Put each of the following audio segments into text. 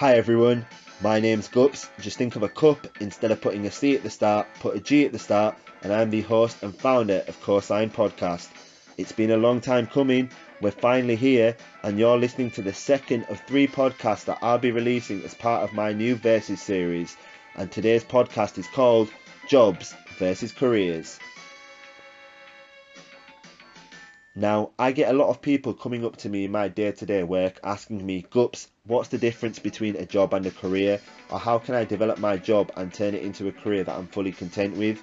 Hi everyone, my name's Gups. Just think of a cup, instead of putting a C at the start, put a G at the start, and I'm the host and founder of CoSign podcast. It's been a long time coming, we're finally here, and you're listening to the second of 3 podcasts that I'll be releasing as part of my new Versus series, and today's podcast is called Jobs versus Careers. Now, I get a lot of people coming up to me in my day-to-day work asking me, Gups, what's the difference between a job and a career? Or how can I develop my job and turn it into a career that I'm fully content with?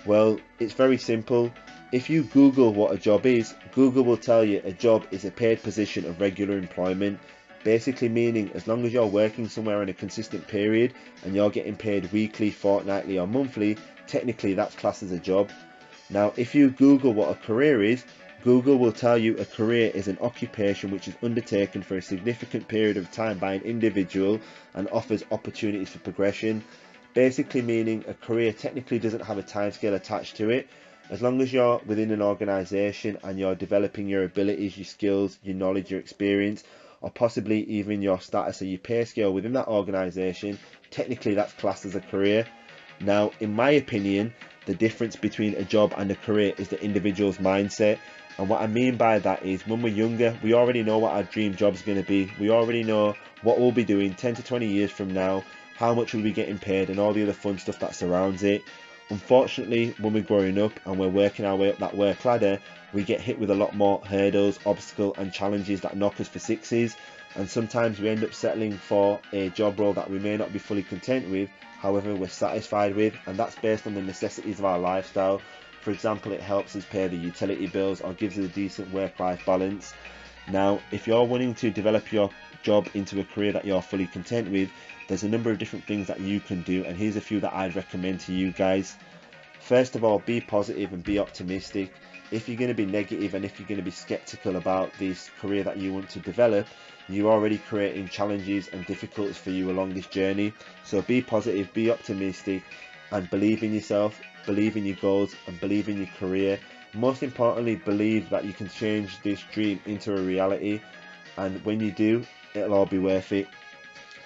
Well, it's very simple. If you Google what a job is, Google will tell you a job is a paid position of regular employment. Basically meaning as long as you're working somewhere in a consistent period and you're getting paid weekly, fortnightly or monthly, technically that's classed as a job. Now, if you Google what a career is, Google will tell you a career is an occupation which is undertaken for a significant period of time by an individual and offers opportunities for progression. Basically meaning a career technically doesn't have a timescale attached to it. As long as you're within an organisation and you're developing your abilities, your skills, your knowledge, your experience, or possibly even your status or your pay scale within that organisation, technically that's classed as a career. Now, in my opinion, the difference between a job and a career is the individual's mindset. And what I mean by that is when we're younger, we already know what our dream job's going to be. We already know what we'll be doing 10 to 20 years from now, how much we'll be getting paid and all the other fun stuff that surrounds it. Unfortunately, when we're growing up and we're working our way up that work ladder, we get hit with a lot more hurdles, obstacles and challenges that knock us for sixes. And sometimes we end up settling for a job role that we may not be fully content with, however we're satisfied with, and that's based on the necessities of our lifestyle. For example, it helps us pay the utility bills or gives us a decent work-life balance. Now, if you're wanting to develop your job into a career that you're fully content with, there's a number of different things that you can do, and here's a few that I'd recommend to you guys. First of all, be positive and be optimistic. If you're going to be negative and if you're going to be skeptical about this career that you want to develop, you're already creating challenges and difficulties for you along this journey. So be positive, be optimistic, and believe in yourself, believe in your goals, and believe in your career. Most importantly, believe that you can change this dream into a reality, and when you do, it'll all be worth it.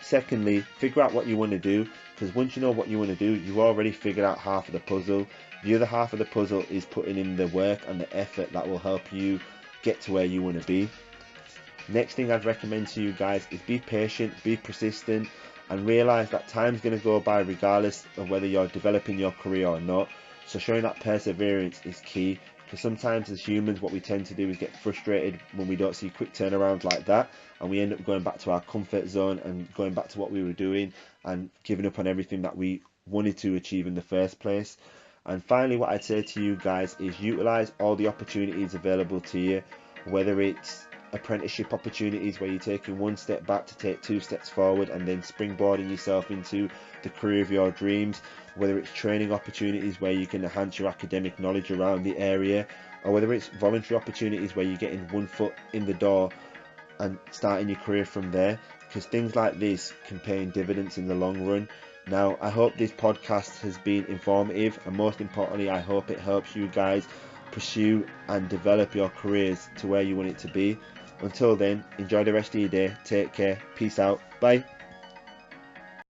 Secondly, figure out what you want to do, because once you know what you want to do, you've already figured out half of the puzzle. The other half of the puzzle is putting in the work and the effort that will help you get to where you want to be. Next thing I'd recommend to you guys is be patient, be persistent, and realise that time's going to go by regardless of whether you're developing your career or not. So showing that perseverance is key, because sometimes as humans what we tend to do is get frustrated when we don't see quick turnarounds like that, and we end up going back to our comfort zone and going back to what we were doing and giving up on everything that we wanted to achieve in the first place. And finally, what I'd say to you guys is utilise all the opportunities available to you, whether it's apprenticeship opportunities where you're taking one step back to take 2 steps forward and then springboarding yourself into the career of your dreams, whether it's training opportunities where you can enhance your academic knowledge around the area, or whether it's voluntary opportunities where you're getting one foot in the door and starting your career from there, because things like this can pay in dividends in the long run. Now, I hope this podcast has been informative, and most importantly, I hope it helps you guys pursue and develop your careers to where you want it to be. Until then, enjoy the rest of your day, take care, peace out, bye.